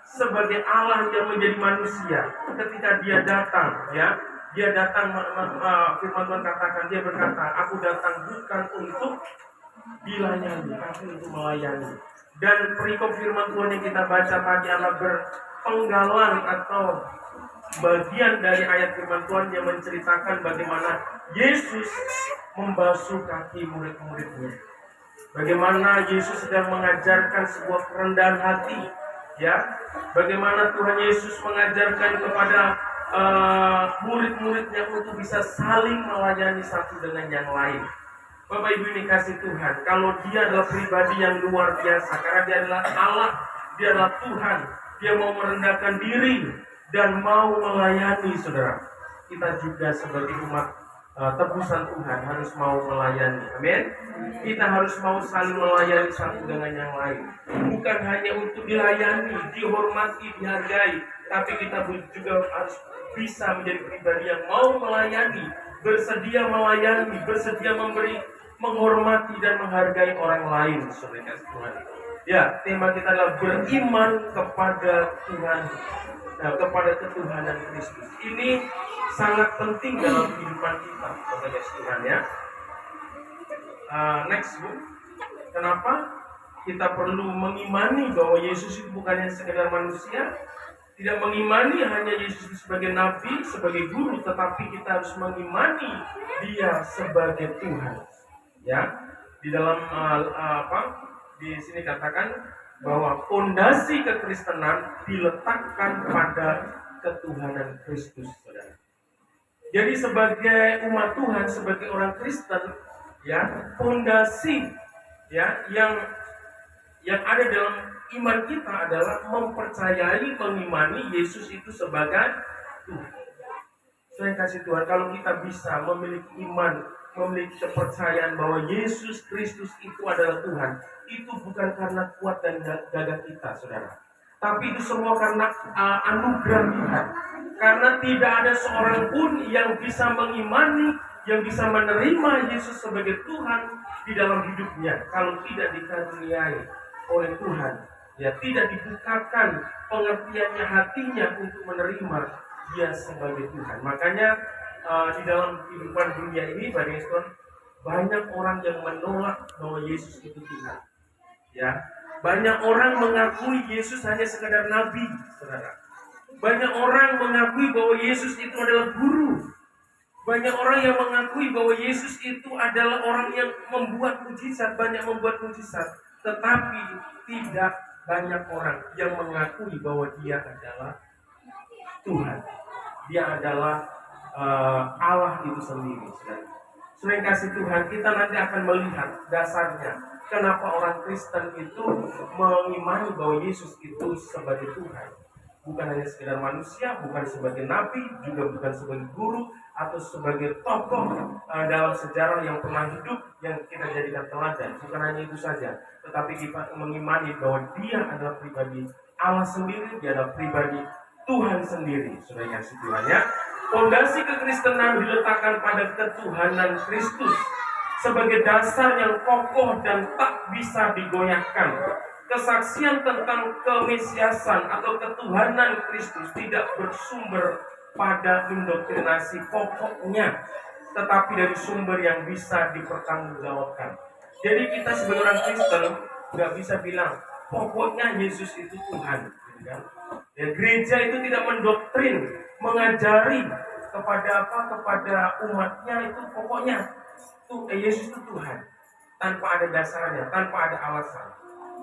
sebagai Allah yang menjadi manusia. Ketika dia datang, ya, dia datang, firman Tuhan katakan, dia berkata, aku datang bukan untuk dilayani, tapi untuk melayani. Dan perikop firman Tuhan yang kita baca tadi adalah berpenggalan atau bagian dari ayat firman Tuhan yang menceritakan bagaimana Yesus membasuh kaki murid-muridnya. Bagaimana Yesus sedang mengajarkan sebuah kerendahan hati, ya. Bagaimana Tuhan Yesus mengajarkan kepada murid-muridnya untuk bisa saling melayani satu dengan yang lain. Bapak Ibu ini kasih Tuhan, kalau dia adalah pribadi yang luar biasa, karena dia adalah Allah, dia adalah Tuhan, dia mau merendahkan diri dan mau melayani, saudara. Kita juga sebagai umat tebusan Tuhan harus mau melayani, amin. Kita harus mau saling melayani satu dengan yang lain, bukan hanya untuk dilayani, dihormati, dihargai, tapi kita juga harus bisa menjadi pribadi yang mau melayani, bersedia melayani, bersedia memberi, menghormati dan menghargai orang lain, saudara Tuhan. Ya, tema kita adalah beriman kepada Tuhan, kepada ketuhanan Kristus. Ini sangat penting dalam kehidupan kita, saudara Tuhan, ya. Next book. Kenapa kita perlu mengimani bahwa Yesus itu bukannya sekedar manusia, tidak mengimani hanya Yesus sebagai nabi, sebagai guru, tetapi kita harus mengimani dia sebagai Tuhan. Ya, di dalam di sini katakan bahwa fondasi kekristenan diletakkan pada ketuhanan Kristus, saudara. Jadi sebagai umat Tuhan, sebagai orang Kristen, ya, fondasi, ya, yang ada dalam iman kita adalah mempercayai, mengimani Yesus itu sebagai Tuhan. Saya kasih Tuhan, kalau kita bisa memiliki iman, memiliki kepercayaan bahwa Yesus Kristus itu adalah Tuhan, itu bukan karena kuat dan gagah kita, saudara, tapi itu semua karena anugerah Tuhan. Karena tidak ada seorang pun yang bisa mengimani, yang bisa menerima Yesus sebagai Tuhan di dalam hidupnya kalau tidak dikaruniai oleh Tuhan, ya, tidak dibukakan pengertiannya hatinya untuk menerima dia sebagai Tuhan. Makanya di dalam kehidupan dunia ini, banyak orang yang menolak bahwa Yesus itu Tuhan, ya. Banyak orang mengakui Yesus hanya sekedar nabi, saudara. Banyak orang mengakui bahwa Yesus itu adalah guru. Banyak orang yang mengakui bahwa Yesus itu adalah orang yang membuat mujizat, banyak membuat mujizat. Tetapi tidak banyak orang yang mengakui bahwa dia adalah Tuhan. Dia adalah Allah itu sendiri. Sering kasih Tuhan, kita nanti akan melihat dasarnya kenapa orang Kristen itu mengimani bahwa Yesus itu sebagai Tuhan. Bukan hanya sekedar manusia, bukan sebagai nabi, juga bukan sebagai guru atau sebagai tokoh dalam sejarah yang pernah hidup yang kita jadikan teladan. Bukan hanya itu saja, tetapi kita mengimani bahwa dia adalah pribadi Allah sendiri, dia adalah pribadi Tuhan sendiri. Sudah kasih Tuhan, ya. Fondasi kekristenan diletakkan pada ketuhanan Kristus sebagai dasar yang kokoh dan tak bisa digoyahkan. Kesaksian tentang kemesiasan atau ketuhanan Kristus tidak bersumber pada indoktrinasi pokoknya, tetapi dari sumber yang bisa dipertanggungjawabkan. Jadi kita sebagai orang Kristen nggak bisa bilang pokoknya Yesus itu Tuhan, gitu kan? Ya, gereja itu tidak mendoktrin, mengajari kepada umatnya itu pokoknya Yesus itu Tuhan, tanpa ada dasarnya, tanpa ada alasan,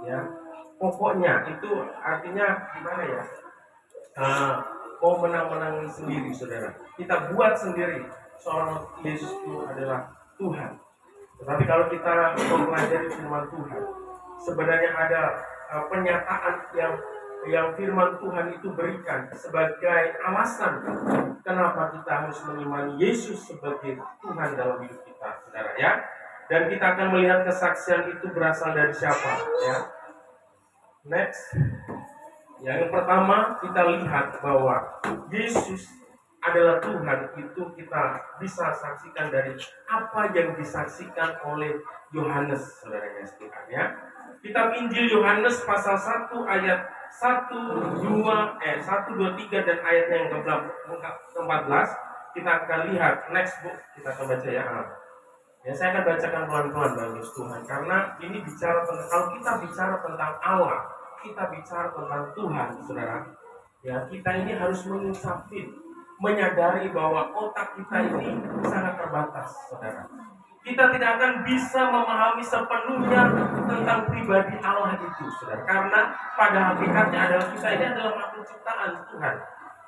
ya. Pokoknya itu artinya gimana, ya? Mau menang-menang sendiri, saudara. Kita buat sendiri seorang Yesus itu adalah Tuhan. Tetapi kalau kita mempelajari firman Tuhan, sebenarnya ada pernyataan yang firman Tuhan itu berikan sebagai alasan kenapa kita harus mengimani Yesus sebagai Tuhan dalam hidup kita, saudara, ya. Dan kita akan melihat kesaksian itu berasal dari siapa, ya. Next. Yang pertama, kita lihat bahwa Yesus adalah Tuhan, itu kita bisa saksikan dari apa yang disaksikan oleh Yohanes, saudara sekalian, ya. Kitab Injil Yohanes pasal 1 ayat 1, 2, 3 dan ayatnya yang ke-14 kita akan lihat. Next book kita akan baca ya. Ya, saya akan bacakan pelan-pelan bagi Tuhan, karena ini bicara tentang, kalau kita bicara tentang Allah, kita bicara tentang Tuhan, saudara. Ya, kita ini harus mengucapin, menyadari bahwa otak kita ini sangat terbatas, saudara. Kita tidak akan bisa memahami sepenuhnya tentang pribadi Allah itu, saudara. Karena pada hakikatnya adalah kita ini adalah makhluk ciptaan Tuhan.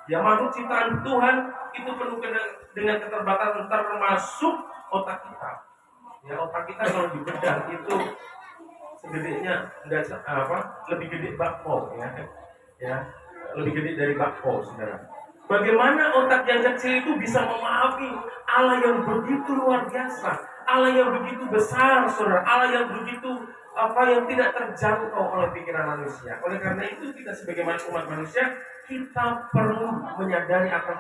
Ya, makhluk ciptaan Tuhan itu penuh dengan keterbatasan, termasuk otak kita. Ya, otak kita kalau dibedah itu segedenya lebih gede bakpao, ya, lebih gede dari bakpao, saudara. Bagaimana otak yang kecil itu bisa memahami Allah yang begitu luar biasa, Allah yang begitu besar, saudara, Allah yang begitu yang tidak terjangkau oleh pikiran manusia. Oleh karena itu kita sebagai umat manusia, kita perlu menyadari akan